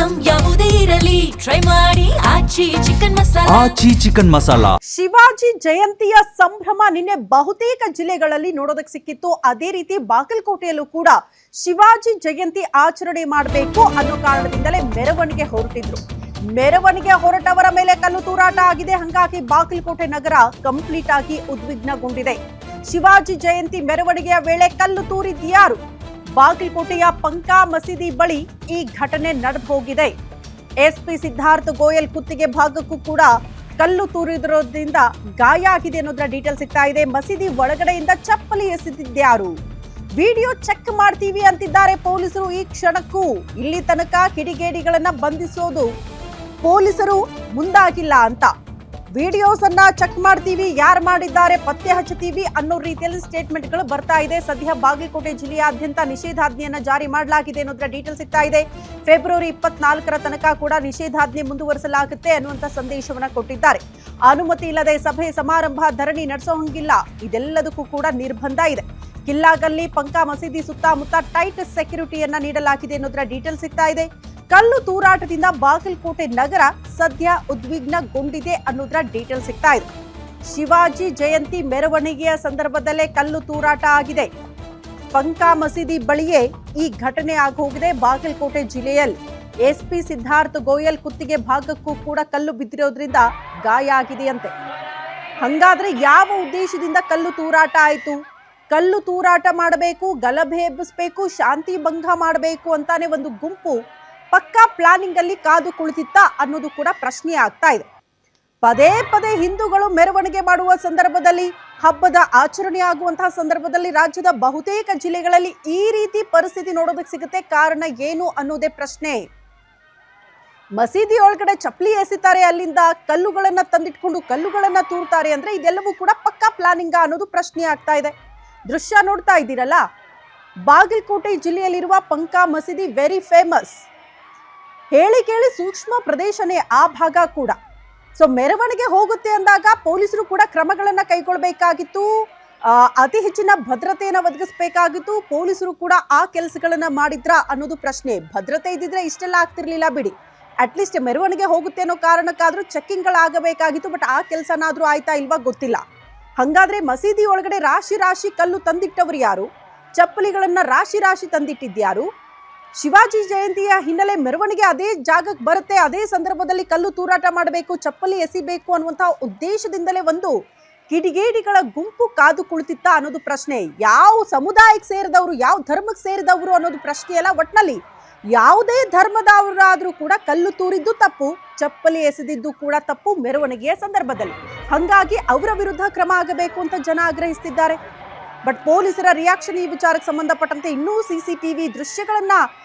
Item ಯಾವುದೇ ಇರಲಿ try ಮಾಡಿ ಆಚಿ ಚಿಕನ್ ಮಸಾಲಾ. ಶಿವಾಜಿ ಜಯಂತಿಯ ಸಂಭ್ರಮ ನಿನ್ನೆ ಬಹುತೇಕ ಜಿಲ್ಲೆಗಳಲ್ಲಿ ನೋಡೋದಕ್ಕೆ ಸಿಕ್ಕಿತ್ತು. ಅದೇ ರೀತಿ ಬಾಗಲಕೋಟೆಯಲ್ಲೂ ಕೂಡ ಶಿವಾಜಿ ಜಯಂತಿ ಆಚರಣೆ ಮಾಡಬೇಕು ಅನ್ನೋ ಕಾರಣದಿಂದಲೇ ಮೆರವಣಿಗೆ ಹೊರಟಿದ್ರು. ಮೆರವಣಿಗೆ ಹೊರಟವರ ಮೇಲೆ ಕಲ್ಲು ತೂರಾಟ ಆಗಿದೆ. ಹಾಗಾಗಿ ಬಾಗಲಕೋಟೆ ನಗರ ಕಂಪ್ಲೀಟ್ ಆಗಿ ಉದ್ವಿಗ್ನಗೊಂಡಿದೆ. ಶಿವಾಜಿ ಜಯಂತಿ ಮೆರವಣಿಗೆಯ ವೇಳೆ ಕಲ್ಲು ತೂರಿದ್ಯಾರು? ಬಾಗಲಕೋಟೆಯ ಪಂಕಾ ಮಸೀದಿ ಬಳಿ ಈ ಘಟನೆ ನಡೆದು ಹೋಗಿದೆ. ಎಸ್ಪಿ ಸಿದ್ಧಾರ್ಥ ಗೋಯಲ್ ಕುತ್ತಿಗೆ ಭಾಗಕ್ಕೂ ಕೂಡ ಕಲ್ಲು ತೂರಿದ್ರೋದ್ರಿಂದ ಗಾಯ ಆಗಿದೆ ಅನ್ನೋದ್ರ ಡೀಟೇಲ್ ಸಿಗ್ತಾ ಇದೆ. ಮಸೀದಿ ಒಳಗಡೆಯಿಂದ ಚಪ್ಪಲಿ ಎಸೆದಿದ್ಯಾರು? ವಿಡಿಯೋ ಚೆಕ್ ಮಾಡ್ತೀವಿ ಅಂತಿದ್ದಾರೆ ಪೊಲೀಸರು. ಈ ಕ್ಷಣಕ್ಕೂ ಇಲ್ಲಿ ತನಕ ಕಿಡಿಗೇಡಿಗಳನ್ನ ಬಂಧಿಸೋದು ಪೊಲೀಸರು ಮುಂದಾಗಿಲ್ಲ ಅಂತ. ವಿಡಿಯೋಸ್ ಅನ್ನ ಚೆಕ್ ಮಾಡ್ತೀವಿ, ಯಾರು ಮಾಡಿದ್ದಾರೆ ಪತ್ತೆ ಹಚ್ಚುತ್ತೀವಿ ಅನ್ನೋ ರೀತಿಯಲ್ಲಿ ಸ್ಟೇಟ್ಮೆಂಟ್ಗಳು ಬರ್ತಾ ಇದೆ. ಸದ್ಯ ಬಾಗಲಕೋಟೆ ಜಿಲ್ಲೆಯಾದ್ಯಂತ ನಿಷೇಧಾಜ್ಞೆಯನ್ನ ಜಾರಿ ಮಾಡಲಾಗಿದೆ ಅನ್ನೋದ್ರ ಡೀಟೇಲ್ ಸಿಗ್ತಾ ಇದೆ. ಫೆಬ್ರವರಿ 24ರ ತನಕ ಕೂಡ ನಿಷೇಧಾಜ್ಞೆ ಮುಂದುವರಿಸಲಾಗುತ್ತೆ ಅನ್ನುವಂತ ಸಂದೇಶವನ್ನ ಕೊಟ್ಟಿದ್ದಾರೆ. ಅನುಮತಿ ಇಲ್ಲದೆ ಸಭೆ ಸಮಾರಂಭ ಧರಣಿ ನಡೆಸೋ ಹಂಗಿಲ್ಲ. ಇದೆಲ್ಲದಕ್ಕೂ ಕೂಡ ನಿರ್ಬಂಧ ಇದೆ. ಕಿಲ್ಲಾಗಲ್ಲಿ ಪಂಕಾ ಮಸೀದಿ ಸುತ್ತಮುತ್ತ ಟೈಟ್ ಸೆಕ್ಯೂರಿಟಿಯನ್ನ ನೀಡಲಾಗಿದೆ ಅನ್ನೋದ್ರ ಡೀಟೇಲ್ ಸಿಗ್ತಾ ಇದೆ. ಕಲ್ಲು ತೂರಾಟದಿಂದ ಬಾಗಲಕೋಟೆ ನಗರ ಸದ್ಯ ಉದ್ವಿಗ್ನಗೊಂಡಿದೆ ಅನ್ನೋದ್ರ ಡೀಟೇಲ್ ಸಿಗ್ತಾ ಇದೆ. ಶಿವಾಜಿ ಜಯಂತಿ ಮೆರವಣಿಗೆಯ ಸಂದರ್ಭದಲ್ಲೇ ಕಲ್ಲು ತೂರಾಟ ಆಗಿದೆ. ಪಂಕಾ ಮಸೀದಿ ಬಳಿಯೇ ಈ ಘಟನೆ ಆಗೋಗಿದೆ. ಬಾಗಲಕೋಟೆ ಜಿಲ್ಲೆಯಲ್ಲಿ ಎಸ್ಪಿ ಸಿದ್ಧಾರ್ಥ ಗೋಯಲ್ ಕುತ್ತಿಗೆ ಭಾಗಕ್ಕೂ ಕೂಡ ಕಲ್ಲು ಬಿದ್ದಿರೋದ್ರಿಂದ ಗಾಯ ಆಗಿದೆಯಂತೆ. ಹಂಗಾದ್ರೆ ಯಾವ ಉದ್ದೇಶದಿಂದ ಕಲ್ಲು ತೂರಾಟ ಆಯ್ತು? ಕಲ್ಲು ತೂರಾಟ ಮಾಡಬೇಕು, ಗಲಭೆ ಎಬ್ಬಿಸಬೇಕು, ಶಾಂತಿ ಭಂಗ ಮಾಡಬೇಕು ಅಂತಾನೆ ಒಂದು ಗುಂಪು ಪಕ್ಕಾ ಪ್ಲಾನಿಂಗ್ ಅಲ್ಲಿ ಕಾದು ಕುಳಿತಿತ್ತ ಅನ್ನೋದು ಕೂಡ ಪ್ರಶ್ನೆ ಆಗ್ತಾ ಇದೆ. ಪದೇ ಪದೇ ಹಿಂದೂಗಳು ಮೆರವಣಿಗೆ ಮಾಡುವ ಸಂದರ್ಭದಲ್ಲಿ, ಹಬ್ಬದ ಆಚರಣೆ ಆಗುವಂತಹ ಸಂದರ್ಭದಲ್ಲಿ ರಾಜ್ಯದ ಬಹುತೇಕ ಜಿಲ್ಲೆಗಳಲ್ಲಿ ಈ ರೀತಿ ಪರಿಸ್ಥಿತಿ ನೋಡೋದಕ್ಕೆ ಸಿಗುತ್ತೆ. ಕಾರಣ ಏನು ಅನ್ನೋದೇ ಪ್ರಶ್ನೆ. ಮಸೀದಿ ಒಳಗಡೆ ಚಪ್ಪಲಿ ಎಸಿತಾರೆ, ಅಲ್ಲಿಂದ ಕಲ್ಲುಗಳನ್ನ ತಂದಿಟ್ಕೊಂಡು ಕಲ್ಲುಗಳನ್ನ ತೂರ್ತಾರೆ ಅಂದ್ರೆ ಇದೆಲ್ಲವೂ ಕೂಡ ಪಕ್ಕಾ ಪ್ಲಾನಿಂಗ್ ಅನ್ನೋದು ಪ್ರಶ್ನೆ ಆಗ್ತಾ ಇದೆ. ದೃಶ್ಯ ನೋಡ್ತಾ ಇದ್ದೀರಲ್ಲ, ಬಾಗಲಕೋಟೆ ಜಿಲ್ಲೆಯಲ್ಲಿರುವ ಪಂಕಾ ಮಸೀದಿ ವೆರಿ ಫೇಮಸ್. ಹೇಳಿ ಕೇಳಿ ಸೂಕ್ಷ್ಮ ಪ್ರದೇಶನೇ ಆ ಭಾಗ ಕೂಡ. ಸೊ ಮೆರವಣಿಗೆ ಹೋಗುತ್ತೆ ಅಂದಾಗ ಪೊಲೀಸರು ಕೂಡ ಕ್ರಮಗಳನ್ನ ಕೈಗೊಳ್ಳಬೇಕಾಗಿತ್ತು. ಅತಿ ಹೆಚ್ಚಿನ ಭದ್ರತೆಯನ್ನು ಒದಗಿಸಬೇಕಾಗಿತ್ತು. ಪೊಲೀಸರು ಕೂಡ ಆ ಕೆಲಸಗಳನ್ನ ಮಾಡಿದ್ರ ಅನ್ನೋದು ಪ್ರಶ್ನೆ. ಭದ್ರತೆ ಇದ್ದಿದ್ರೆ ಇಷ್ಟೆಲ್ಲ ಆಗ್ತಿರ್ಲಿಲ್ಲ ಬಿಡಿ. ಅಟ್ಲೀಸ್ಟ್ ಮೆರವಣಿಗೆ ಹೋಗುತ್ತೆ ಅನ್ನೋ ಕಾರಣಕ್ಕಾದ್ರೂ ಚೆಕ್ಕಿಂಗ್ಗಳಾಗಬೇಕಾಗಿತ್ತು. ಬಟ್ ಆ ಕೆಲಸನಾದ್ರೂ ಆಯ್ತಾ ಇಲ್ವಾ ಗೊತ್ತಿಲ್ಲ. ಹಂಗಾದ್ರೆ ಮಸೀದಿ ಒಳಗಡೆ ರಾಶಿ ರಾಶಿ ಕಲ್ಲು ತಂದಿಟ್ಟವರು ಯಾರು? ಚಪ್ಪಲಿಗಳನ್ನ ರಾಶಿ ರಾಶಿ ತಂದಿಟ್ಟಿದ್ಯಾರು? ಶಿವಾಜಿ ಜಯಂತಿಯ ಹಿನ್ನೆಲೆ ಮೆರವಣಿಗೆ ಅದೇ ಜಾಗಕ್ಕೆ ಬರುತ್ತೆ, ಅದೇ ಸಂದರ್ಭದಲ್ಲಿ ಕಲ್ಲು ತೂರಾಟ ಮಾಡಬೇಕು, ಚಪ್ಪಲಿ ಎಸಿಬೇಕು ಅನ್ನುವಂತಹ ಉದ್ದೇಶದಿಂದಲೇ ಒಂದು ಕಿಡಿಗೇಡಿಗಳ ಗುಂಪು ಕಾದು ಕುಳಿತಿತ್ತ ಅನ್ನೋದು ಪ್ರಶ್ನೆ. ಯಾವ ಸಮುದಾಯಕ್ಕೆ ಸೇರಿದವರು, ಯಾವ ಧರ್ಮಕ್ಕೆ ಸೇರಿದವರು ಅನ್ನೋದು ಪ್ರಶ್ನೆ ಅಲ್ಲ. ಒಟ್ನಲ್ಲಿ ಯಾವುದೇ ಧರ್ಮದವರಾದ್ರೂ ಕೂಡ ಕಲ್ಲು ತೂರಿದ್ದು ತಪ್ಪು, ಚಪ್ಪಲಿ ಎಸೆದಿದ್ದು ಕೂಡ ತಪ್ಪು ಮೆರವಣಿಗೆಯ ಸಂದರ್ಭದಲ್ಲಿ. ಹಾಗಾಗಿ ಅವರ ವಿರುದ್ಧ ಕ್ರಮ ಆಗಬೇಕು ಅಂತ ಜನ ಆಗ್ರಹಿಸುತ್ತಿದ್ದಾರೆ. ಬಟ್ ಪೊಲೀಸರ ರಿಯಾಕ್ಷನ್ ಈ ವಿಚಾರಕ್ಕೆ ಸಂಬಂಧಪಟ್ಟಂತೆ ಇನ್ನೂ CCTV ದೃಶ್ಯಗಳನ್ನ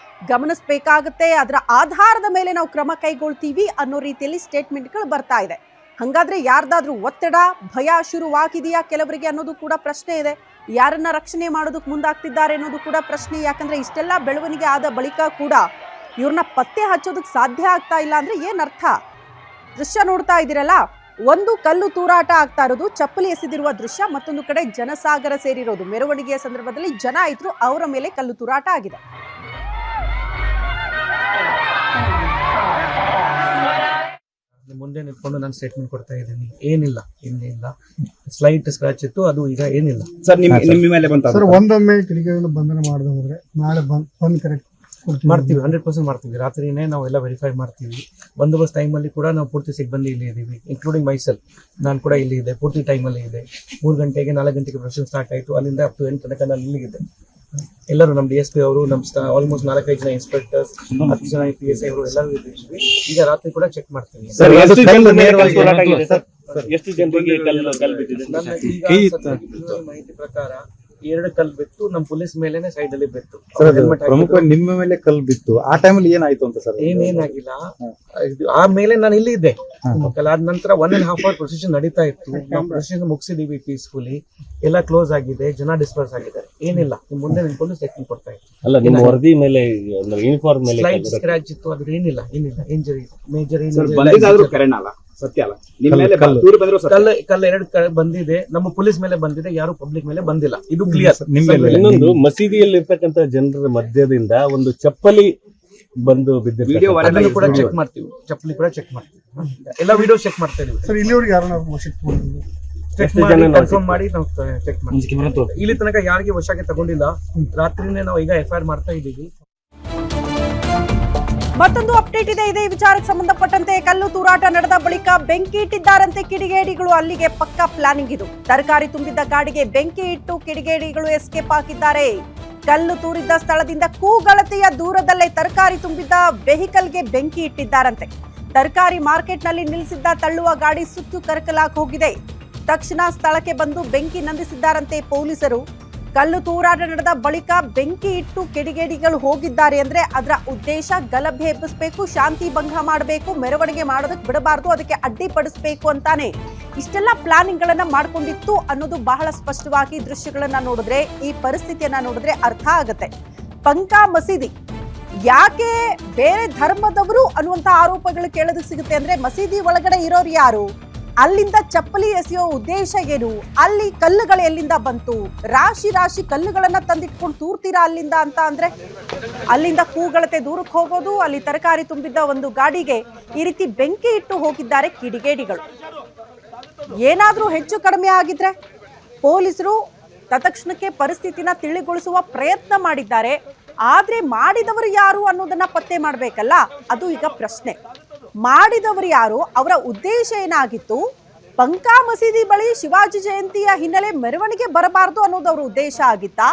ಗಮನಿಸಬೇಕಾಗುತ್ತೆ. ಅದರ ಆಧಾರದ ಮೇಲೆ ನಾವು ಕ್ರಮ ಕೈಗೊಳ್ತೀವಿ ಅನ್ನೋ ರೀತಿಯಲ್ಲಿ ಸ್ಟೇಟ್ಮೆಂಟ್ಗಳು ಬರ್ತಾ ಇದೆ. ಹಾಗಾದ್ರೆ ಯಾರ್ದಾದ್ರೂ ಒತ್ತಡ, ಭಯ ಶುರುವಾಗಿದೆಯಾ ಕೆಲವರಿಗೆ ಅನ್ನೋದು ಕೂಡ ಪ್ರಶ್ನೆ ಇದೆ. ಯಾರನ್ನ ರಕ್ಷಣೆ ಮಾಡೋದಕ್ಕೆ ಮುಂದಾಗ್ತಿದ್ದಾರೆ ಅನ್ನೋದು ಕೂಡ ಪ್ರಶ್ನೆ. ಯಾಕಂದ್ರೆ ಇಷ್ಟೆಲ್ಲ ಬೆಳವಣಿಗೆ ಆದ ಬಳಿಕ ಕೂಡ ಇವ್ರನ್ನ ಪತ್ತೆ ಹಚ್ಚೋದಕ್ಕೆ ಸಾಧ್ಯ ಆಗ್ತಾ ಇಲ್ಲ ಅಂದ್ರೆ ಏನರ್ಥ? ದೃಶ್ಯ ನೋಡ್ತಾ ಇದ್ದೀರಲ್ಲ, ಒಂದು ಕಲ್ಲು ತೂರಾಟ ಆಗ್ತಾ ಇರೋದು, ಚಪ್ಪಲಿ ಎಸೆದಿರುವ ದೃಶ್ಯ, ಮತ್ತೊಂದು ಕಡೆ ಜನಸಾಗರ ಸೇರಿರೋದು. ಮೆರವಣಿಗೆಯ ಸಂದರ್ಭದಲ್ಲಿ ಜನ ಇದ್ರು, ಅವರ ಮೇಲೆ ಕಲ್ಲು ತೂರಾಟ ಆಗಿದೆ. ಮುಂದೆ ನಿಂತ್ಕೊಂಡು ನಾನು ಸ್ಟೇಟ್ಮೆಂಟ್ ಕೊಡ್ತಾ ಇದ್ದೀನಿ. ಏನಿಲ್ಲ, ಇನ್ನೇನಿಲ್ಲ, ಸ್ಲೈಟ್ ಸ್ಕ್ರಾಚ್ ಇತ್ತು, ಅದು ಈಗ ಏನಿಲ್ಲ ಸರ್. ನಿಮ್ಮ ಮೇಲೆ ಬಂತ ಸರ್, ಒಂದೊಮ್ಮೆ ಕಿಡಿಗೇಡಿಗಳು ಬಂಧನ ಮಾಡದೆ ಹೋದ್ರೆ ನಾಳೆ ಬಂದ್ ಕರೆಕ್ಟ್ ಮಾಡ್ತೀವಿ, 100% ಮಾಡ್ತೀವಿ. ರಾತ್ರಿನೇ ನಾವು ಎಲ್ಲ ವೆರಿಫೈ ಮಾಡ್ತೀವಿ. ಬಂದೋಬಸ್ತ್ ಟೈಮಲ್ಲಿ ಕೂಡ ನಾವು ಪೂರ್ತಿ ಸಿಬ್ಬಂದಿ ಇಲ್ಲಿ ಇದ್ದೀವಿ, ಇನ್ಕ್ಲೂಡಿಂಗ್ ಮೈಸೆಲ್. ನಾನು ಕೂಡ ಇಲ್ಲಿ ಇದೆ, ಪೂರ್ತಿ ಟೈಮಲ್ಲಿ ಇದೆ. 3 ಗಂಟೆಗೆ 4 ಗಂಟೆಗೆ ಪ್ರೊಸೆಷನ್ ಸ್ಟಾರ್ಟ್ ಆಯಿತು. ಅಲ್ಲಿಂದ ಅಪ್ ಟು 8 ತನಕ ನಾನು ಇಲ್ಲಿಗಿದೆ. ಎಲ್ಲರೂ ನಮ್ಮ DSP ಅವರು, ನಮ್ಮ ಆಲ್ಮೋಸ್ಟ್ 4-5 ಜನ ಇನ್ಸ್ಪೆಕ್ಟರ್ಸ್, 10 ಜನ PSI ಅವರು ಎಲ್ಲರೂ ಇದ್ದೀವಿ. ಈಗ ರಾತ್ರಿ ಕೂಡ ಚೆಕ್ ಮಾಡ್ತೀವಿ. ಮಾಹಿತಿ ಪ್ರಕಾರ 2 ಕಲ್ಲು ಬಿತ್ತು, ನಮ್ಮ ಪೊಲೀಸ್ ಮೇಲೆನೆ ಸೈಡ್ ಅಲ್ಲಿ ಬಿತ್ತು. ಪ್ರಮುಖ ನಿಮ್ಮ ಮೇಲೆ ಕಲ್ಲು ಬಿತ್ತು. ಆ ಟೈಮಲ್ಲಿ ಏನಾಯ್ತು ಅಂತ ಸರ್? ಏನಾಗಿಲ್ಲ. ಆಮೇಲೆ ನಾನು ಇಲ್ಲಿ ಇದ್ದೆ. ಅದಾದ ನಂತರ 1.5 hour ಪ್ರೊಸೆಷನ್ ನಡೀತಾ ಇತ್ತು. ನಾವು ಪ್ರೊಸೆಷನ್ ಮುಗಿಸಿದೀವಿ ಪೀಸ್ಫುಲಿ, ಎಲ್ಲ ಕ್ಲೋಸ್ ಆಗಿದೆ, ಜನ ಡಿಸ್ಪರ್ಸ್ ಆಗಿದ್ದಾರೆ. ಏನಿಲ್ಲ, ಮುಂದೆ ನಿಂತ್ಕೊಂಡು ಸ್ಟೇಟ್ಮೆಂಟ್ ಕೊಡ್ತಾ ಇತ್ತು. ಅಲ್ಲ, ನಿಮ್ಮ ವರದಿ ಮೇಲೆ ಯೂನಿಫಾರ್ಮ್ ಮೇಲೆ ಸ್ಲೈಟ್ ಸ್ಕ್ರಾಚ್ ಇತ್ತು, ಅದ್ರ ಏನಿಲ್ಲ ಇಂಜರಿ, ಮೇಜರ್ ಸತ್ಯ ಅಲ್ಲ. ಕಲ್ಲು 2 ಬಂದಿದೆ, ನಮ್ಮ ಪೊಲೀಸ್ ಮೇಲೆ ಬಂದಿದೆ, ಯಾರು ಪಬ್ಲಿಕ್ ಮೇಲೆ ಬಂದಿಲ್ಲ. ಇದು ಕ್ಲಿಯರ್. ಇನ್ನೊಂದು, ಮಸೀದಿಯಲ್ಲಿ ಇರ್ತಕ್ಕಂಥ ಜನರ ಮಧ್ಯದಿಂದ ಒಂದು ಚಪ್ಪಲಿ ಬಂದು Video ಅದನ್ನು ಕೂಡ ಬಿದ್ದಿರ್ತಾರೆ. ಚೆಕ್ ಮಾಡ್ತೀವಿ, ಚಪ್ಪಲಿ ಕೂಡ ಚೆಕ್ ಮಾಡ್ತೀವಿ, ಎಲ್ಲ ವಿಡಿಯೋ ಚೆಕ್ ಮಾಡ್ತಾ ಇದೀವಿ. ಸರ್ ಇಲ್ಲಿವರೆಗೆ ಯಾರನ್ನ ವಶಕ್ಕೆ ತಗೊಂಡಿದ್ರು? ಚೆಕ್ ಎಷ್ಟು ಮಾಡಿ ಜನ ನಾವು ಕನ್ಫರ್ಮ್ check ಮಾಡಿ ನಾವು ಚೆಕ್ ಮಾಡ್ತೀವಿ. ಇಲ್ಲಿ ತನಕ ಯಾರಿಗೆ ವಶಕ್ಕೆ ತಗೊಂಡಿಲ್ಲ. ರಾತ್ರಿನೇ ನಾವು ಈಗ FIR ಮಾಡ್ತಾ ಇದ್ದೀವಿ. ಮತ್ತೊಂದು ಅಪ್ಡೇಟ್ ಇದೆ. ಇದೇ ವಿಚಾರಕ್ಕೆ ಸಂಬಂಧಪಟ್ಟಂತೆ ಕಲ್ಲು ತೂರಾಟ ನಡೆದ ಬಳಿಕ ಬೆಂಕಿ ಇಟ್ಟಿದ್ದಾರಂತೆ ಕಿಡಿಗೇಡಿಗಳು. ಅಲ್ಲಿಗೆ ಪಕ್ಕಾ ಪ್ಲಾನಿಂಗ್ ಇದು. ತರಕಾರಿ ತುಂಬಿದ್ದ ಗಾಡಿಗೆ ಬೆಂಕಿ ಇಟ್ಟು ಕಿಡಿಗೇಡಿಗಳು ಎಸ್ಕೇಪ್ ಆಗಿದ್ದಾರೆ. ಕಲ್ಲು ತೂರಿದ್ದ ಸ್ಥಳದಿಂದ ಕೂಗಳತೆಯ ದೂರದಲ್ಲೇ ತರಕಾರಿ ತುಂಬಿದ್ದ ವೆಹಿಕಲ್ಗೆ ಬೆಂಕಿ ಇಟ್ಟಿದ್ದಾರಂತೆ. ತರಕಾರಿ ಮಾರ್ಕೆಟ್ನಲ್ಲಿ ನಿಲ್ಲಿಸಿದ್ದ ತಳ್ಳುವ ಗಾಡಿ ಸುತ್ತು ಕರಕಲಾಗಿ ಹೋಗಿದೆ. ತಕ್ಷಣ ಸ್ಥಳಕ್ಕೆ ಬಂದು ಬೆಂಕಿ ನಂದಿಸಿದ್ದಾರಂತೆ ಪೊಲೀಸರು. ಕಲ್ಲು ತೂರಾಟ ನಡೆದ ಬಳಿಕ ಬೆಂಕಿ ಇಟ್ಟು ಕಿಡಿಗೇಡಿಗಳು ಹೋಗಿದ್ದಾರೆ ಅಂದ್ರೆ ಅದರ ಉದ್ದೇಶ ಗಲಭೆ ಎಬ್ಬಿಸಬೇಕು, ಶಾಂತಿ ಭಂಗ ಮಾಡಬೇಕು, ಮೆರವಣಿಗೆ ಮಾಡೋದಕ್ಕೆ ಬಿಡಬಾರ್ದು, ಅದಕ್ಕೆ ಅಡ್ಡಿಪಡಿಸಬೇಕು ಅಂತಾನೆ ಇಷ್ಟೆಲ್ಲ ಪ್ಲಾನಿಂಗ್ ಗಳನ್ನ ಮಾಡ್ಕೊಂಡಿತ್ತು ಅನ್ನೋದು ಬಹಳ ಸ್ಪಷ್ಟವಾಗಿ ದೃಶ್ಯಗಳನ್ನ ನೋಡಿದ್ರೆ, ಈ ಪರಿಸ್ಥಿತಿಯನ್ನ ನೋಡಿದ್ರೆ ಅರ್ಥ ಆಗುತ್ತೆ. ಪಂಕಾ ಮಸೀದಿ ಯಾಕೆ ಬೇರೆ ಧರ್ಮದವರು ಅನ್ನುವಂತ ಆರೋಪಗಳು ಕೇಳೋದಕ್ಕೆ ಸಿಗುತ್ತೆ ಅಂದ್ರೆ, ಮಸೀದಿ ಒಳಗಡೆ ಇರೋರು ಯಾರು, ಅಲ್ಲಿಂದ ಚಪ್ಪಲಿ ಎಸೆಯೋ ಉದ್ದೇಶ ಏನು, ಅಲ್ಲಿ ಕಲ್ಲುಗಳು ಎಲ್ಲಿಂದ ಬಂತು, ರಾಶಿ ರಾಶಿ ಕಲ್ಲುಗಳನ್ನ ತಂದಿಟ್ಕೊಂಡು ತೂರ್ತೀರಾ ಅಲ್ಲಿಂದ ಅಂತ ಅಂದ್ರೆ, ಅಲ್ಲಿಂದ ಕೂಗಳತೆ ದೂರಕ್ಕೆ ಹೋಗೋದು, ಅಲ್ಲಿ ತರಕಾರಿ ತುಂಬಿದ್ದ ಒಂದು ಗಾಡಿಗೆ ಈ ರೀತಿ ಬೆಂಕಿ ಇಟ್ಟು ಹೋಗಿದ್ದಾರೆ ಕಿಡಿಗೇಡಿಗಳು. ಏನಾದ್ರೂ ಹೆಚ್ಚು ಕಡಿಮೆ ಆಗಿದ್ರೆ ಪೊಲೀಸರು ತತ್ಕ್ಷಣಕ್ಕೆ ಪರಿಸ್ಥಿತಿನ ತಿಳಿಗೊಳಿಸುವ ಪ್ರಯತ್ನ ಮಾಡಿದ್ದಾರೆ. ಆದ್ರೆ ಮಾಡಿದವರು ಯಾರು ಅನ್ನೋದನ್ನ ಪತ್ತೆ ಮಾಡ್ಬೇಕಲ್ಲ, ಅದು ಈಗ ಪ್ರಶ್ನೆ. ಮಾಡಿದವರು ಯಾರು, ಅವರ ಉದ್ದೇಶ ಏನಾಗಿತ್ತು, ಪಂಕಾ ಮಸೀದಿ ಬಳಿ ಶಿವಾಜಿ ಜಯಂತಿಯ ಹಿನ್ನೆಲೆ ಮೆರವಣಿಗೆ ಬರಬಾರದು ಅನ್ನೋದು ಅವರ ಉದ್ದೇಶ ಆಗಿತ್ತಾ,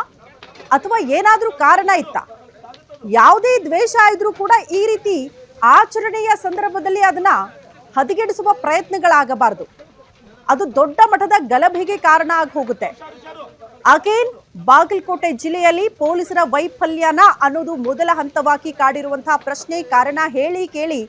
ಅಥವಾ ಏನಾದ್ರೂ ಕಾರಣ ಇತ್ತಾ? ಯಾವುದೇ ದ್ವೇಷ ಇದ್ರೂ ಕೂಡ ಈ ರೀತಿ ಆಚರಣೆಯ ಸಂದರ್ಭದಲ್ಲಿ ಅದನ್ನ ಹದಗೆಡಿಸುವ ಪ್ರಯತ್ನಗಳಾಗಬಾರದು. ಅದು ದೊಡ್ಡ ಮಟ್ಟದ ಗಲಭೆಗೆ ಕಾರಣ ಆಗಿ ಹೋಗುತ್ತೆ. ಅಗೇನ್ ಬಾಗಲಕೋಟೆ ಜಿಲ್ಲೆಯಲ್ಲಿ ಪೊಲೀಸರ ವೈಫಲ್ಯನ ಅನ್ನೋದು ಮೊದಲ ಹಂತವಾಗಿ ಕಾಡಿರುವಂತಹ ಪ್ರಶ್ನೆ. ಕಾರಣ ಹೇಳಿ ಕೇಳಿ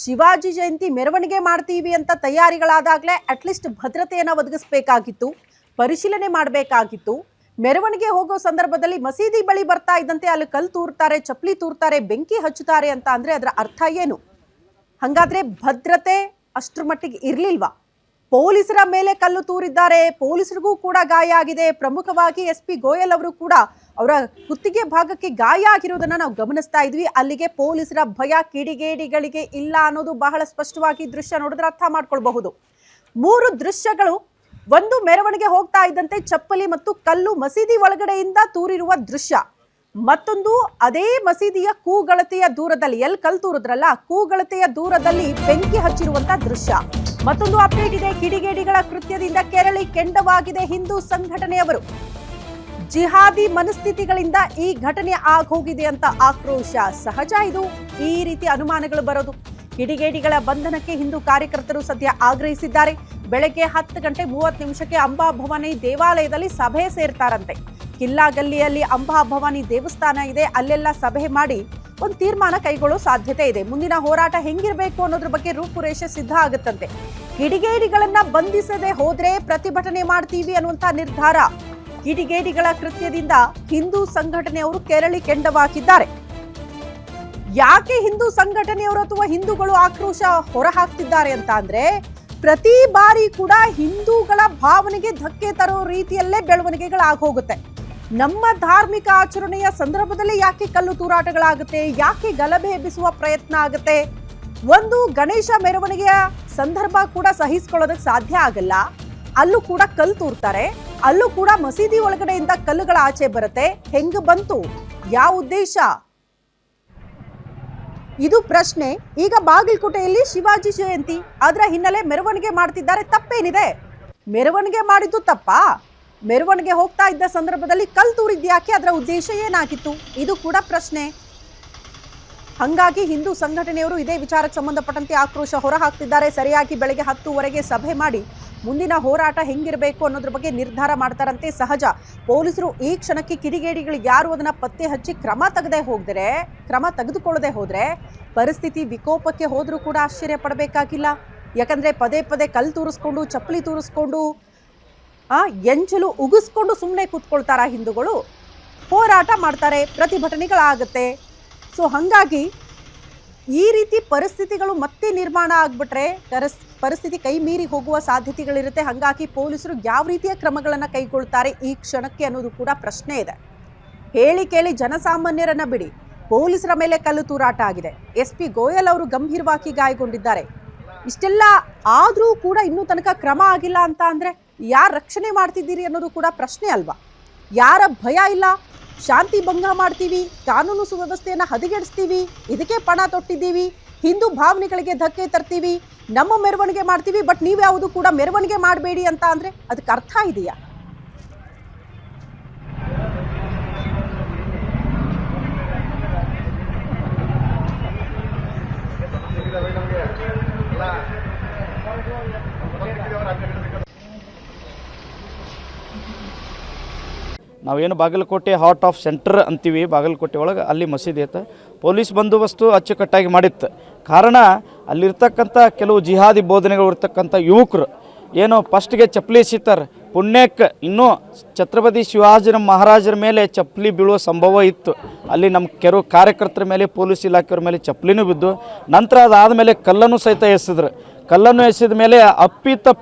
ಶಿವಾಜಿ ಜಯಂತಿ ಮೆರವಣಿಗೆ ಮಾಡ್ತೀವಿ ಅಂತ ತಯಾರಿಗಳಾದಾಗಲೇ ಅಟ್ಲೀಸ್ಟ್ ಭದ್ರತೆಯನ್ನು ಒದಗಿಸಬೇಕಾಗಿತ್ತು, ಪರಿಶೀಲನೆ ಮಾಡಬೇಕಾಗಿತ್ತು. ಮೆರವಣಿಗೆ ಹೋಗೋ ಸಂದರ್ಭದಲ್ಲಿ ಮಸೀದಿ ಬಳಿ ಬರ್ತಾ ಇದ್ದಂತೆ ಅಲ್ಲಿ ಕಲ್ಲು ತೂರ್ತಾರೆ, ಚಪ್ಪಲಿ ತೂರ್ತಾರೆ, ಬೆಂಕಿ ಹಚ್ಚುತ್ತಾರೆ ಅಂತ ಅಂದ್ರೆ ಅದರ ಅರ್ಥ ಏನು? ಹಂಗಾದ್ರೆ ಭದ್ರತೆ ಅಷ್ಟ್ರ ಮಟ್ಟಿಗೆ ಇರ್ಲಿಲ್ವಾ? ಪೊಲೀಸರ ಮೇಲೆ ಕಲ್ಲು ತೂರಿದ್ದಾರೆ, ಪೊಲೀಸರಿಗೂ ಕೂಡ ಗಾಯ ಆಗಿದೆ. ಪ್ರಮುಖವಾಗಿ SP ಗೋಯಲ್ ಅವರು ಕೂಡ ಅವರ ಕುತ್ತಿಗೆ ಭಾಗಕ್ಕೆ ಗಾಯ ಆಗಿರೋದನ್ನ ನಾವು ಗಮನಿಸ್ತಾ ಇದ್ವಿ. ಅಲ್ಲಿಗೆ ಪೊಲೀಸರ ಭಯ ಕಿಡಿಗೇಡಿಗಳಿಗೆ ಇಲ್ಲ ಅನ್ನೋದು ಬಹಳ ಸ್ಪಷ್ಟವಾಗಿ ದೃಶ್ಯ ನೋಡಿದ್ರೆ ಅರ್ಥ ಮಾಡ್ಕೊಳ್ಬಹುದು. 3 ದೃಶ್ಯಗಳು. ಒಂದು, ಮೆರವಣಿಗೆ ಹೋಗ್ತಾ ಇದ್ದಂತೆ ಚಪ್ಪಲಿ ಮತ್ತು ಕಲ್ಲು ಮಸೀದಿ ಒಳಗಡೆಯಿಂದ ತೂರಿರುವ ದೃಶ್ಯ. ಮತ್ತೊಂದು, ಅದೇ ಮಸೀದಿಯ ಕೂಗಳತೆಯ ದೂರದಲ್ಲಿ, ಎಲ್ಲಿ ಕಲ್ಲು ತೂರಿದ್ರಲ್ಲ ಕೂಗಳತೆಯ ದೂರದಲ್ಲಿ ಬೆಂಕಿ ಹಚ್ಚಿರುವಂತ ದೃಶ್ಯ. ಮತ್ತೊಂದು ಅಪ್ಡೇಟ್ ಇದೆ. ಕಿಡಿಗೇಡಿಗಳ ಕೃತ್ಯದಿಂದ ಕೆರಳಿ ಕೆಂಡವಾಗಿದೆ ಹಿಂದೂ ಸಂಘಟನೆಯವರು. ಜಿಹಾದಿ ಮನಸ್ಥಿತಿಗಳಿಂದ ಈ ಘಟನೆ ಆಗೋಗಿದೆ ಅಂತ ಆಕ್ರೋಶ. ಸಹಜ ಇದು, ಈ ರೀತಿ ಅನುಮಾನಗಳು ಬರೋದು. ಕಿಡಿಗೇಡಿಗಳ ಬಂಧನಕ್ಕೆ ಹಿಂದೂ ಕಾರ್ಯಕರ್ತರು ಸದ್ಯ ಆಗ್ರಹಿಸಿದ್ದಾರೆ. ಬೆಳಗ್ಗೆ 10:30 ಅಂಬಾಭವಾನಿ ದೇವಾಲಯದಲ್ಲಿ ಸಭೆ ಸೇರ್ತಾರಂತೆ. ಕಿಲ್ಲಾ ಗಲ್ಲಿಯಲ್ಲಿ ಅಂಬಾಭವಾನಿ ದೇವಸ್ಥಾನ ಇದೆ, ಅಲ್ಲೆಲ್ಲ ಸಭೆ ಮಾಡಿ ಒಂದು ತೀರ್ಮಾನ ಕೈಗೊಳ್ಳೋ ಸಾಧ್ಯತೆ ಇದೆ. ಮುಂದಿನ ಹೋರಾಟ ಹೆಂಗಿರ್ಬೇಕು ಅನ್ನೋದ್ರ ಬಗ್ಗೆ ರೂಪುರೇಷೆ ಸಿದ್ಧ ಆಗುತ್ತಂತೆ. ಕಿಡಿಗೇಡಿಗಳನ್ನ ಬಂಧಿಸದೆ ಹೋದ್ರೆ ಪ್ರತಿಭಟನೆ ಮಾಡ್ತೀವಿ ಅನ್ನುವಂತ ನಿರ್ಧಾರ. ಕಿಡಿಗೇಡಿಗಳ ಕೃತ್ಯದಿಂದ ಹಿಂದೂ ಸಂಘಟನೆಯವರು ಕೆರಳಿ ಕೆಂಡವಾಗಿದ್ದಾರೆ. ಯಾಕೆ ಹಿಂದೂ ಸಂಘಟನೆಯವರು ಅಥವಾ ಹಿಂದೂಗಳು ಆಕ್ರೋಶ ಹೊರಹಾಕ್ತಿದ್ದಾರೆ ಅಂತ ಅಂದ್ರೆ, ಪ್ರತಿ ಬಾರಿ ಕೂಡ ಹಿಂದೂಗಳ ಭಾವನೆಗೆ ಧಕ್ಕೆ ತರೋ ರೀತಿಯಲ್ಲೇ ಬೆಳವಣಿಗೆಗಳಾಗೋಗುತ್ತೆ. ನಮ್ಮ ಧಾರ್ಮಿಕ ಆಚರಣೆಯ ಸಂದರ್ಭದಲ್ಲಿ ಯಾಕೆ ಕಲ್ಲು ತೂರಾಟಗಳಾಗುತ್ತೆ, ಯಾಕೆ ಗಲಭೆ ಎಬ್ಬಿಸುವ ಪ್ರಯತ್ನ ಆಗುತ್ತೆ? ಒಂದು, ಗಣೇಶ ಮೆರವಣಿಗೆಯ ಸಂದರ್ಭ ಕೂಡ ಸಹಿಸಿಕೊಳ್ಳೋದಕ್ಕೆ ಸಾಧ್ಯ ಆಗಲ್ಲ. ಅಲ್ಲೂ ಕೂಡ ಕಲ್ಲು ತೂರ್ತಾರೆ, ಅಲ್ಲೂ ಕೂಡ ಮಸೀದಿ ಒಳಗಡೆಯಿಂದ ಕಲ್ಲುಗಳ ಆಚೆ ಬರುತ್ತೆ. ಹೆಂಗ ಬಂತು, ಯಾವ ಉದ್ದೇಶ, ಇದು ಪ್ರಶ್ನೆ. ಈಗ ಬಾಗಲಕೋಟೆಯಲ್ಲಿ ಶಿವಾಜಿ ಜಯಂತಿ, ಅದರ ಹಿನ್ನೆಲೆ ಮೆರವಣಿಗೆ ಮಾಡ್ತಿದ್ದಾರೆ. ತಪ್ಪೇನಿದೆ? ಮೆರವಣಿಗೆ ಮಾಡಿದ್ದು ತಪ್ಪಾ? ಮೆರವಣಿಗೆ ಹೋಗ್ತಾ ಇದ್ದ ಸಂದರ್ಭದಲ್ಲಿ ಕಲ್ಲು ತೂರಿದ್ಯಾಕೆ, ಅದರ ಉದ್ದೇಶ ಏನಾಗಿತ್ತು? ಇದು ಕೂಡ ಪ್ರಶ್ನೆ. ಹಂಗಾಗಿ ಹಿಂದೂ ಸಂಘಟನೆಯವರು ಇದೇ ವಿಚಾರಕ್ಕೆ ಸಂಬಂಧಪಟ್ಟಂತೆ ಆಕ್ರೋಶ ಹೊರಹಾಕ್ತಿದ್ದಾರೆ. ಸರಿಯಾಗಿ ಬೆಳಗ್ಗೆ 10:00 ಸಭೆ ಮಾಡಿ ಮುಂದಿನ ಹೋರಾಟ ಹೆಂಗಿರಬೇಕು ಅನ್ನೋದ್ರ ಬಗ್ಗೆ ನಿರ್ಧಾರ ಮಾಡ್ತಾರಂತೆ. ಸಹಜ, ಪೊಲೀಸರು ಈ ಕ್ಷಣಕ್ಕೆ ಕಿಡಿಗೇಡಿಗಳು ಯಾರು ಅದನ್ನ ಪತ್ತೆ ಹಚ್ಚಿ ಕ್ರಮ ತೆಗೆದುಕೊಳ್ಳದೆ ಹೋದ್ರೆ ಪರಿಸ್ಥಿತಿ ವಿಕೋಪಕ್ಕೆ ಹೋದ್ರೂ ಕೂಡ ಆಶ್ಚರ್ಯ ಪಡಬೇಕಾಗಿಲ್ಲ. ಯಾಕಂದ್ರೆ ಪದೇ ಪದೇ ಕಲ್ಲು ತೂರಿಸ್ಕೊಂಡು, ಚಪ್ಪಲಿ ತೂರಿಸ್ಕೊಂಡು, ಎಂಚಲು ಉಗಿಸ್ಕೊಂಡು ಸುಮ್ಮನೆ ಕೂತ್ಕೊಳ್ತಾರ ಹಿಂದೂಗಳು? ಹೋರಾಟ ಮಾಡ್ತಾರೆ, ಪ್ರತಿಭಟನೆಗಳಾಗುತ್ತೆ. ಸೊ ಹಾಗಾಗಿ ಈ ರೀತಿ ಪರಿಸ್ಥಿತಿಗಳು ಮತ್ತೆ ನಿರ್ಮಾಣ ಆಗ್ಬಿಟ್ರೆ ಪರಿಸ್ಥಿತಿ ಕೈ ಮೀರಿ ಹೋಗುವ ಸಾಧ್ಯತೆಗಳಿರುತ್ತೆ. ಹಾಗಾಗಿ ಪೊಲೀಸರು ಯಾವ ರೀತಿಯ ಕ್ರಮಗಳನ್ನು ಕೈಗೊಳ್ತಾರೆ ಈ ಕ್ಷಣಕ್ಕೆ ಅನ್ನೋದು ಕೂಡ ಪ್ರಶ್ನೆ ಇದೆ. ಹೇಳಿ ಕೇಳಿ ಜನಸಾಮಾನ್ಯರನ್ನ ಬಿಡಿ, ಪೊಲೀಸರ ಮೇಲೆ ಕಲ್ಲು ತೂರಾಟ ಆಗಿದೆ. SP ಗೋಯಲ್ ಅವರು ಗಂಭೀರವಾಗಿ ಗಾಯಗೊಂಡಿದ್ದಾರೆ. ಇಷ್ಟೆಲ್ಲ ಆದರೂ ಕೂಡ ಇನ್ನೂ ತನಕ ಕ್ರಮ ಆಗಿಲ್ಲ ಅಂತ ಅಂದರೆ ಯಾರು ರಕ್ಷಣೆ ಮಾಡ್ತಿದ್ದೀರಿ ಅನ್ನೋದು ಕೂಡ ಪ್ರಶ್ನೆ ಅಲ್ವಾ? ಯಾರ ಭಯ ಇಲ್ಲ, ಶಾಂತಿ ಭಂಗ ಮಾಡ್ತೀವಿ, ಕಾನೂನು ಸುವ್ಯವಸ್ಥೆಯನ್ನು ಹದಗೆಡಿಸ್ತೀವಿ, ಇದಕ್ಕೆ ಪಣ ತೊಟ್ಟಿದ್ದೀವಿ, ಹಿಂದೂ ಭಾವನೆಗಳಿಗೆ ಧಕ್ಕೆ ತರ್ತೀವಿ, ನಮ್ಮ ಮೆರವಣಿಗೆ ಮಾಡ್ತೀವಿ, ಬಟ್ ನೀವು ಯಾವುದು ಕೂಡ ಮೆರವಣಿಗೆ ಮಾಡಬೇಡಿ ಅಂತ ಅಂದರೆ ಅದಕ್ಕೆ ಅರ್ಥ ಇದೆಯಾ? ನಾವೇನು ಬಾಗಲಕೋಟೆ ಹಾರ್ಟ್ ಆಫ್ ಸೆಂಟರ್ ಅಂತೀವಿ, ಬಾಗಲಕೋಟೆ ಒಳಗೆ ಅಲ್ಲಿ ಮಸೀದಿ ಐತೆ. ಪೊಲೀಸ್ ಬಂದೋಬಸ್ತು ಅಚ್ಚುಕಟ್ಟಾಗಿ ಮಾಡಿತ್ತು. ಕಾರಣ ಅಲ್ಲಿರ್ತಕ್ಕಂಥ ಕೆಲವು ಜಿಹಾದಿ ಬೋಧನೆಗಳು ಇರ್ತಕ್ಕಂಥ ಯುವಕರು ಏನು ಫಸ್ಟ್ಗೆ ಚಪ್ಪಲಿ ಎಸಿತಾರೆ. ಪುಣ್ಯಕ್ಕೆ ಇನ್ನೂ ಛತ್ರಪತಿ ಶಿವಾಜಿ ಮಹಾರಾಜರ ಮೇಲೆ ಚಪ್ಪಲಿ ಬೀಳುವ ಸಂಭವ ಇತ್ತು. ಅಲ್ಲಿ ನಮ್ಮ ಕೆಲವು ಕಾರ್ಯಕರ್ತರ ಮೇಲೆ ಪೊಲೀಸ್ ಇಲಾಖೆಯವ್ರ ಮೇಲೆ ಚಪ್ಪಲಿನೂ ಬಿದ್ದು, ನಂತರ ಅದಾದಮೇಲೆ ಕಲ್ಲನ್ನು ಸಹಿತ ಎಸೆದ್ರು. ಕಲ್ಲನ್ನು ಎಸೆದ ಮೇಲೆ ಅಪ್ಪಿ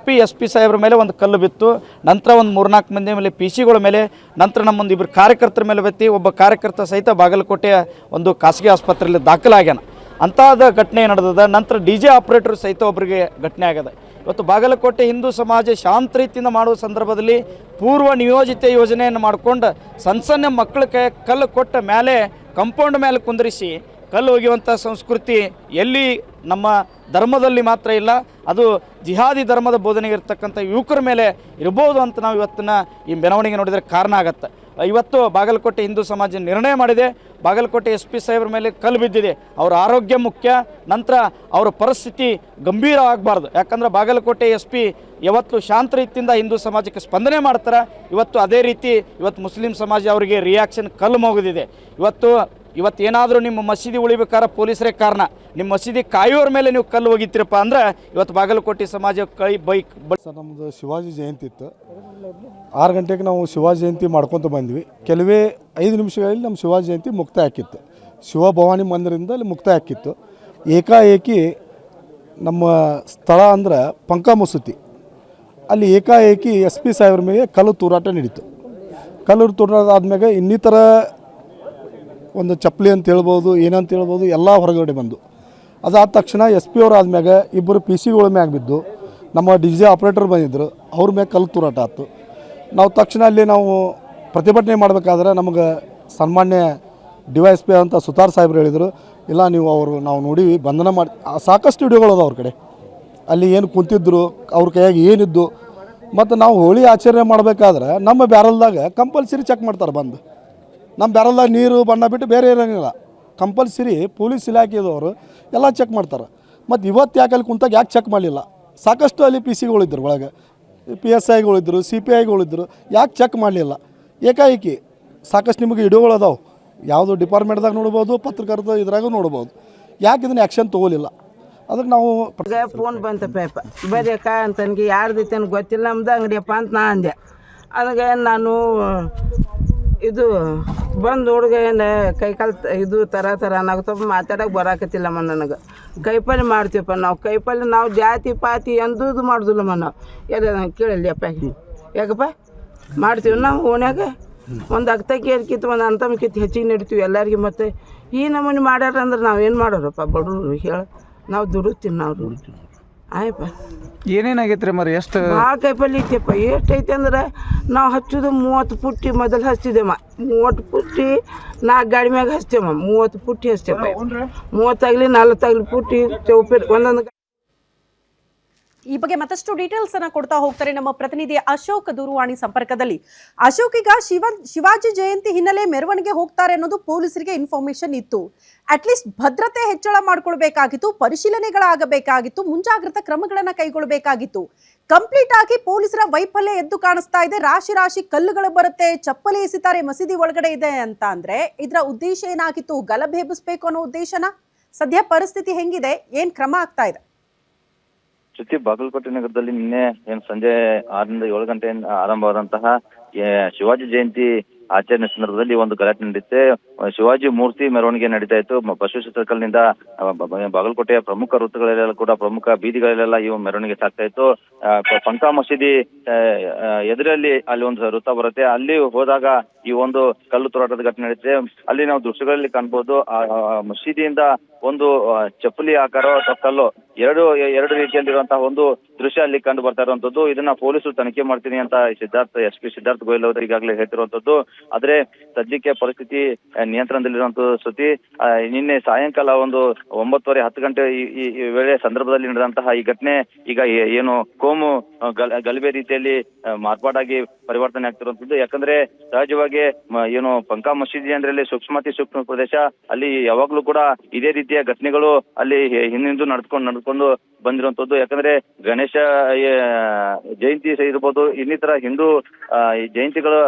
SP ಸಾಹೇಬ್ರ ಮೇಲೆ ಒಂದು ಕಲ್ಲು ಬಿತ್ತು. ನಂತರ ಒಂದು 3-4 ಮಂದಿ ಮೇಲೆ PC ಗಳ ಮೇಲೆ, ನಂತರ ನಮ್ಮೊಂದು ಇಬ್ಬರು ಕಾರ್ಯಕರ್ತರ ಮೇಲೆ ಬತ್ತಿ. ಒಬ್ಬ ಕಾರ್ಯಕರ್ತ ಸಹಿತ ಬಾಗಲಕೋಟೆಯ ಒಂದು ಖಾಸಗಿ ಆಸ್ಪತ್ರೆಯಲ್ಲಿ ದಾಖಲಾಗ್ಯಾನ. ಅಂಥದ್ದು ಘಟನೆ ನಡೆದದ. ನಂತರ DJ ಆಪ್ರೇಟರ್ ಸಹಿತ ಒಬ್ಬರಿಗೆ ಘಟನೆ ಆಗ್ಯದ. ಇವತ್ತು ಬಾಗಲಕೋಟೆ ಹಿಂದೂ ಸಮಾಜ ಶಾಂತ ರೀತಿಯಿಂದ ಮಾಡುವ ಸಂದರ್ಭದಲ್ಲಿ ಪೂರ್ವ ನಿಯೋಜಿತ ಯೋಜನೆಯನ್ನು ಮಾಡಿಕೊಂಡು ಸಣ್ಣ ಮಕ್ಕಳ ಕಲ್ಲು ಕೊಟ್ಟ ಮೇಲೆ ಕಂಪೌಂಡ್ ಮೇಲೆ ಕುಂದರಿಸಿ ಕಲ್ಲು ಒಗೆಯುವಂಥ ಸಂಸ್ಕೃತಿ ಎಲ್ಲಿ ನಮ್ಮ ಧರ್ಮದಲ್ಲಿ ಮಾತ್ರ ಇಲ್ಲ, ಅದು ಜಿಹಾದಿ ಧರ್ಮದ ಬೋಧನೆಗೆ ಇರ್ತಕ್ಕಂಥ ಯುವಕರ ಮೇಲೆ ಇರ್ಬೋದು ಅಂತ ನಾವು ಇವತ್ತಿನ ಈ ಮೆರವಣಿಗೆ ನೋಡಿದರೆ ಕಾರಣ ಆಗತ್ತೆ. ಇವತ್ತು ಬಾಗಲಕೋಟೆ ಹಿಂದೂ ಸಮಾಜ ನಿರ್ಣಯ ಮಾಡಿದೆ, ಬಾಗಲಕೋಟೆ SP ಸಾಹೇಬ್ರ ಮೇಲೆ ಕಲ್ಲು ಬಿದ್ದಿದೆ, ಅವರ ಆರೋಗ್ಯ ಮುಖ್ಯ, ನಂತರ ಅವರ ಪರಿಸ್ಥಿತಿ ಗಂಭೀರ ಆಗಬಾರ್ದು. ಯಾಕಂದ್ರೆ ಬಾಗಲಕೋಟೆ SP ಯಾವತ್ತು ಶಾಂತ ರೀತಿಯಿಂದ ಹಿಂದೂ ಸಮಾಜಕ್ಕೆ ಸ್ಪಂದನೆ ಮಾಡ್ತಾರೆ. ಇವತ್ತು ಅದೇ ರೀತಿ ಇವತ್ತು ಮುಸ್ಲಿಂ ಸಮಾಜ ಅವರಿಗೆ ರಿಯಾಕ್ಷನ್ ಕಲ್ಲು ಮುಗಿದಿದೆ. ಇವತ್ತು ಏನಾದರೂ ನಿಮ್ಮ ಮಸೀದಿ ಉಳಿಬೇಕಾದ್ರೆ ಪೊಲೀಸರೇ ಕಾರಣ. ನಿಮ್ಮ ಮಸೀದಿ ಕಾಯೋರ ಮೇಲೆ ನೀವು ಕಲ್ಲು ಒಗಿತೀರಪ್ಪ ಅಂದ್ರೆ ಇವತ್ತು ಬಾಗಲಕೋಟೆ ಸಮಾಜ ಸರ್, ನಮ್ಮದು ಶಿವಾಜಿ ಜಯಂತಿ ಇತ್ತು. 6 ಗಂಟೆಗೆ ನಾವು ಶಿವಾಜಿ ಜಯಂತಿ ಮಾಡ್ಕೊತ ಬಂದ್ವಿ. ಕೆಲವೇ 5 ನಿಮಿಷಗಳಲ್ಲಿ ನಮ್ಮ ಶಿವಾಜಿ ಜಯಂತಿ ಮುಕ್ತಾಯ ಆಕಿತ್ತು. ಶಿವಭವಾನಿ ಮಂದಿರದಿಂದ ಅಲ್ಲಿ ಮುಕ್ತಾಯ ಆಕಿತ್ತು. ಏಕಾಏಕಿ ನಮ್ಮ ಸ್ಥಳ ಅಂದ್ರೆ ಪಂಕ ಮಸೂತಿ, ಅಲ್ಲಿ ಏಕಾಏಕಿ SP ಸಾಹೇಬ್ರ ಮೇಲೆ ಕಲ್ಲು ತೂರಾಟ ನಡೀತು. ಕಲ್ಲು ತೂರಾಟ ಆದ್ಮೇಲೆ ಇನ್ನಿತರ ಒಂದು ಚಪ್ಪಲಿ ಅಂತ ಹೇಳ್ಬೋದು, ಏನಂತ ಹೇಳ್ಬೋದು, ಎಲ್ಲ ಹೊರಗಡೆ ಬಂದು ಅದಾದ ತಕ್ಷಣ SP ಅವ್ರು ಆದ್ಮ್ಯಾಗ ಇಬ್ಬರು PC ಗಳ ಮ್ಯಾಗ ಬಿದ್ದು, ನಮ್ಮ DJ ಆಪ್ರೇಟರ್ ಬಂದಿದ್ದರು, ಅವ್ರ ಮ್ಯಾಗ ಕಲ್ಲು ತೂರಾಟ ಆಯ್ತು. ನಾವು ತಕ್ಷಣ ಅಲ್ಲಿ ನಾವು ಪ್ರತಿಭಟನೆ ಮಾಡಬೇಕಾದ್ರೆ ನಮಗೆ ಸನ್ಮಾನ್ಯ DYSP ಅಂತ ಸುತಾರ್ ಸಾಹೇಬ್ರು ಹೇಳಿದರು, ಇಲ್ಲ ನಾವು ನೋಡಿವಿ, ಬಂಧನ ಮಾಡಿ. ಸಾಕಷ್ಟು ವಿಡಿಯೋಗಳು ಅದ ಅವ್ರ ಕಡೆ, ಅಲ್ಲಿ ಏನು ಕುಂತಿದ್ರು, ಅವ್ರ ಕೈಯಾಗಿ ಏನಿದ್ದು. ಮತ್ತು ನಾವು ಹೋಳಿ ಆಚರಣೆ ಮಾಡಬೇಕಾದ್ರೆ ನಮ್ಮ ಬ್ಯಾರಲ್ದಾಗ ಕಂಪಲ್ಸರಿ ಚೆಕ್ ಮಾಡ್ತಾರೆ. ಬಂದು ನಮ್ಮ ಬ್ಯಾರಲ್ದಾಗ ನೀರು ಬಣ್ಣ ಬಿಟ್ಟು ಬೇರೆ ಇರೋಂಗಿಲ್ಲ, ಕಂಪಲ್ಸರಿ ಪೊಲೀಸ್ ಇಲಾಖೆದವರು ಎಲ್ಲ ಚೆಕ್ ಮಾಡ್ತಾರೆ. ಮತ್ತು ಇವತ್ತು ಯಾಕೆ ಅಲ್ಲಿ ಕುಂತಾಗ ಯಾಕೆ ಚೆಕ್ ಮಾಡಲಿಲ್ಲ? ಸಾಕಷ್ಟು ಅಲ್ಲಿ PC ಗಳಿದ್ರು, ಒಳಗೆ PSI ಗಳಿದ್ರು, CPI ಗಳಿದ್ರು, ಯಾಕೆ ಚೆಕ್ ಮಾಡಲಿಲ್ಲ? ಏಕಾಏಕಿ ಸಾಕಷ್ಟು ನಿಮಗೆ ವಿಡಿಯೋಗಳು ಅದಾವೆ, ಯಾವುದು ಡಿಪಾರ್ಟ್ಮೆಂಟ್ದಾಗ ನೋಡ್ಬೋದು, ಪತ್ರಕರ್ತ ಇದ್ರಾಗೂ ನೋಡ್ಬೋದು. ಯಾಕೆ ಇದನ್ನು ಆ್ಯಕ್ಷನ್ ತೊಗೊಲಿಲ್ಲ? ಅದಕ್ಕೆ ನಾವು ಫೋನ್ ಬಂತಪ್ಪ, ಬರೀ ಅಂತನ್ಗೆ ಯಾರ್ದೈತೆ ಅಂತ ಗೊತ್ತಿಲ್ಲ, ನಮ್ದು ಅಂಗಡಿಯಪ್ಪ ಅಂತ ನಾ ಅಂದೆ. ಅದಕ್ಕೆ ನಾನು ಇದು ಬಂದು ಹುಡುಗ ಏನು ಕೈಕಾಲು ಇದು ಥರ ನಾಗತಪ್ಪ ಮಾತಾಡೋಕೆ ಬರಾಕತ್ತಿಲ್ಲಮ್ಮ. ನನಗೆ ಕೈಪಲ್ಲೆ ಮಾಡ್ತೀವಪ್ಪ ನಾವು, ಕೈಪಲ್ಲೆ ನಾವು ಜಾತಿ ಪಾತಿ ಎಂದೂ ಮಾಡೋದಿಲ್ಲಮ್ಮ. ನಾವು ಎಲ್ಲ ಕೇಳಲಿ ಅಪ್ಪ, ಯಾಕಪ್ಪ ಮಾಡ್ತೀವಿ ನಾವು ಓಣ್ಯಾಗ ಒಂದು ಅಕ್ತಕ್ಕಿ ಕಿತ್ತು ಒಂದು ಅಂತಮ್ ಕಿತ್ತು ಹೆಚ್ಚಿಗೆ ನಡಿತೀವಿ ಎಲ್ಲರಿಗೆ. ಮತ್ತು ಈ ನಮೂನಿ ಮಾಡ್ಯಾರ ಅಂದ್ರೆ ನಾವು ಏನು ಮಾಡೋರಪ್ಪ ಬಡವರು ಹೇಳ, ನಾವು ದುಡಿತೀವಿ, ನಾವು ದುಡಿತೀವಿ. ಆಯಪ್ಪ ಏನೇನಾಗೈತೆ ರೀ ಮರಿ? ಎಷ್ಟು ಭಾಳ ಕೈಪಲ್ಲೆ ಐತಿಯಪ್ಪ. ಎಷ್ಟೈತೆ ಅಂದ್ರೆ ನಾವು ಹಚ್ಚೋದು 30 ಪುಟ್ಟಿ ಮೊದಲು ಹಚ್ತಿದ್ದೆಮ್ಮ. 30 ಪುಟ್ಟಿ 4 ಗಾಡಿ ಮ್ಯಾಗ ಹಚ್ತೇವಮ್ಮ. 30 ಪುಟ್ಟಿ ಹಚ್ತೇವೆ, 30 ಆಗಲಿ 40 ಆಗಲಿ ಪುಟ್ಟಿ ಚೌಪಿ ಒಂದೊಂದು. ಈ ಬಗ್ಗೆ ಮತ್ತಷ್ಟು ಡೀಟೇಲ್ಸ್ ಅನ್ನ ಕೊಡ್ತಾ ಹೋಗ್ತಾರೆ ನಮ್ಮ ಪ್ರತಿನಿಧಿ ಅಶೋಕ್ ದೂರವಾಣಿ ಸಂಪರ್ಕದಲ್ಲಿ. ಅಶೋಕ್, ಈಗ ಶಿವಾಜಿ ಜಯಂತಿ ಹಿನ್ನೆಲೆ ಮೆರವಣಿಗೆ ಹೋಗ್ತಾರೆ ಅನ್ನೋದು ಪೊಲೀಸರಿಗೆ ಇನ್ಫಾರ್ಮೇಶನ್ ಇತ್ತು. ಅಟ್ಲೀಸ್ಟ್ ಭದ್ರತೆ ಹೆಚ್ಚಳ ಮಾಡ್ಕೊಳ್ಬೇಕಾಗಿತ್ತು, ಪರಿಶೀಲನೆಗಳಾಗಬೇಕಾಗಿತ್ತು, ಮುಂಜಾಗ್ರತಾ ಕ್ರಮಗಳನ್ನ ಕೈಗೊಳ್ಳಬೇಕಾಗಿತ್ತು. ಕಂಪ್ಲೀಟ್ ಆಗಿ ಪೊಲೀಸರ ವೈಫಲ್ಯ ಎದ್ದು ಕಾಣಿಸ್ತಾ ಇದೆ. ರಾಶಿ ಕಲ್ಲುಗಳು ಬರುತ್ತೆ, ಚಪ್ಪಲಿ ಎಸಿತಾರೆ, ಮಸೀದಿ ಒಳಗಡೆ ಇದೆ ಅಂತ ಅಂದ್ರೆ ಇದರ ಉದ್ದೇಶ ಏನಾಗಿತ್ತು? ಗಲಭೆ ಎಬ್ಬಿಸ್ಬೇಕು ಅನ್ನೋ ಉದ್ದೇಶನ? ಸದ್ಯ ಪರಿಸ್ಥಿತಿ ಹೆಂಗಿದೆ? ಏನ್ ಕ್ರಮ ಆಗ್ತಾ ಇದೆ? ಬಾಗಲಕೋಟೆ ನಗರದಲ್ಲಿ ನಿನ್ನೆ ಏನು ಸಂಜೆ 6 ರಿಂದ 7 ಗಂಟೆಯಿಂದ ಆರಂಭವಾದಂತಹ ಶಿವಾಜಿ ಜಯಂತಿ ಆಚರಣೆ ಸಂದರ್ಭದಲ್ಲಿ ಒಂದು ಗಲಾಟೆ ನಡೆಯುತ್ತೆ. ಶಿವಾಜಿ ಮೂರ್ತಿ ಮೆರವಣಿಗೆ ನಡೀತಾ ಇತ್ತು. ಬಸವೇಶ್ವರ ಸರ್ಕಲ್ ನಿಂದ ಬಾಗಲಕೋಟೆಯ ಪ್ರಮುಖ ವೃತ್ತಗಳಲ್ಲೆಲ್ಲ ಕೂಡ ಪ್ರಮುಖ ಬೀದಿಗಳಲ್ಲೆಲ್ಲ ಈ ಮೆರವಣಿಗೆ ಸಾಗ್ತಾ ಇತ್ತು. ಪಂಕಾ ಮಸೀದಿ ಎದುರಲ್ಲಿ ಅಲ್ಲಿ ಒಂದು ವೃತ್ತ ಬರುತ್ತೆ. ಅಲ್ಲಿ ಹೋದಾಗ ಈ ಒಂದು ಕಲ್ಲು ತೂರಾಟದ ಘಟನೆ ನಡೆಯುತ್ತೆ. ಅಲ್ಲಿ ನಾವು ದೃಶ್ಯಗಳಲ್ಲಿ ಕಾಣಬಹುದು. ಆ ಮಸೀದಿಯಿಂದ ಒಂದು ಚಪ್ಪಲಿ ಆಕಾರ ಅಥವಾ ಕಲ್ಲು ಎರಡು ರೀತಿಯಲ್ಲಿರುವಂತಹ ಒಂದು ದೃಶ್ಯ ಅಲ್ಲಿ ಕಂಡು ಬರ್ತಾ ಇರುವಂತದ್ದು. ಇದನ್ನ ಪೊಲೀಸರು ತನಿಖೆ ಮಾಡ್ತೀನಿ ಅಂತ SP ಸಿದ್ಧಾರ್ಥ ಗೋಯಲ್ ಅವರು ಈಗಾಗಲೇ ಹೇಳ್ತಿರುವಂತದ್ದು. ಆದ್ರೆ ಸದ್ಯಕ್ಕೆ ಪರಿಸ್ಥಿತಿ ನಿಯಂತ್ರಣದಲ್ಲಿರುವಂತ ಶ್ರುತಿ. ನಿನ್ನೆ ಸಾಯಂಕಾಲ ಒಂದು 9:30 10 ಗಂಟೆ ಈ ವೇಳೆ ಸಂದರ್ಭದಲ್ಲಿ ನಡೆದಂತಹ ಈ ಘಟನೆ ಈಗ ಏನು ಕೋಮು ಗಲಭೆ ರೀತಿಯಲ್ಲಿ ಮಾರ್ಪಾಡಾಗಿ ಪರಿವರ್ತನೆ ಆಗ್ತಿರುವಂತದ್ದು. ಯಾಕಂದ್ರೆ ಸಹಜವಾಗಿ ಏನು ಪಂಕಾ ಮಸೀದಿ ಅಂದ್ರೆ ಸೂಕ್ಷ್ಮ ಪ್ರದೇಶ. ಅಲ್ಲಿ ಯಾವಾಗ್ಲೂ ಕೂಡ ಇದೇ ರೀತಿಯ ಘಟನೆಗಳು ಅಲ್ಲಿ ಹಿಂದಿಂದು ನಡ್ಕೊಂಡು ಬಂದಿರುವಂತದ್ದು. ಯಾಕಂದ್ರೆ ಗಣೇಶ ಜಯಂತಿ ಇರ್ಬೋದು, ಇನ್ನಿತರ ಹಿಂದೂ ಜಯಂತಿಗಳು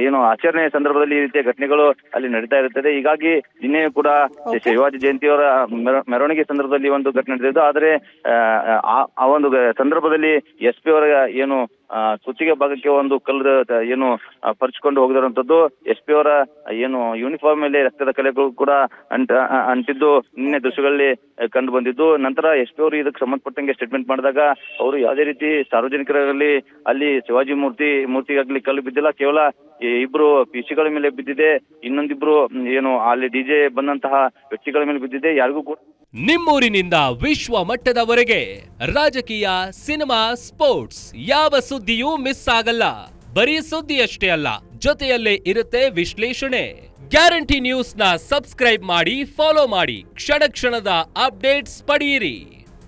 ಏನು ಆಚರಣೆ ಸಂದರ್ಭದಲ್ಲಿ ಈ ರೀತಿಯ ಘಟನೆಗಳು ಅಲ್ಲಿ ನಡೀತಾ ಇರುತ್ತದೆ. ಹೀಗಾಗಿ ನಿನ್ನೆ ಕೂಡ ಶಿವಾಜಿ ಜಯಂತಿಯವರ ಮೆರವಣಿಗೆ ಸಂದರ್ಭದಲ್ಲಿ ಒಂದು ಘಟನೆ ನಡೆದಿದ್ದು. ಆದ್ರೆ ಆ ಒಂದು ಸಂದರ್ಭದಲ್ಲಿ SP ಅವರ ಏನು ಕುತ್ತಿಗೆ ಭಾಗಕ್ಕೆ ಒಂದು ಕಲ್ಲು ಏನು ಪರ್ಚಿಕೊಂಡು ಹೋಗಿರುವಂತದ್ದು. SP ಅವರ ಏನು ಯೂನಿಫಾರ್ಮ್ ಮೇಲೆ ರಕ್ತದ ಕಲೆಗಳು ಕೂಡ ಅಂಟಿದ್ದು ನಿನ್ನೆ ದೃಶ್ಯಗಳಲ್ಲಿ ಕಂಡು ಬಂದಿದ್ದು. ನಂತರ SP ಅವರು ಇದಕ್ಕೆ ಸಂಬಂಧಪಟ್ಟಂಗೆ ಸ್ಟೇಟ್ಮೆಂಟ್ ಮಾಡಿದಾಗ ಅವರು ಯಾವುದೇ ರೀತಿ ಸಾರ್ವಜನಿಕರಲ್ಲಿ ಅಲ್ಲಿ ಶಿವಾಜಿ ಮೂರ್ತಿಗಾಗ್ಲಿ ಕಲ್ಲು ಬಿದ್ದಿಲ್ಲ, ಕೇವಲ ಇಬ್ರು ಪಿಸಿಗಳ ಮೇಲೆ ಬಿದ್ದಿದೆ, ಇನ್ನೊಂದಿಬ್ರು ಏನು ಅಲ್ಲಿ DJ ಬಂದಂತಹ ವ್ಯಕ್ತಿಗಳ ಮೇಲೆ ಬಿದ್ದಿದೆ. ಯಾರಿಗೂ ಕೂಡ ನಿಮ್ಮೂರಿನಿಂದ ವಿಶ್ವ ಮಟ್ಟದವರೆಗೆ ರಾಜಕೀಯ, ಸಿನಿಮಾ, ಸ್ಪೋರ್ಟ್ಸ್ ಯಾವ ಸುದ್ದಿಯೂ ಮಿಸ್ ಆಗಲ್ಲ. ಬರೀ ಸುದ್ದಿಯಷ್ಟೇ ಅಲ್ಲ, ಜೊತೆಯಲ್ಲೇ ಇರುತ್ತೆ ವಿಶ್ಲೇಷಣೆ. ಗ್ಯಾರಂಟಿ ನ್ಯೂಸ್ನ ಸಬ್ಸ್ಕ್ರೈಬ್ ಮಾಡಿ, ಫಾಲೋ ಮಾಡಿ, ಕ್ಷಣ ಕ್ಷಣದ ಅಪ್ಡೇಟ್ಸ್ ಪಡೆಯಿರಿ.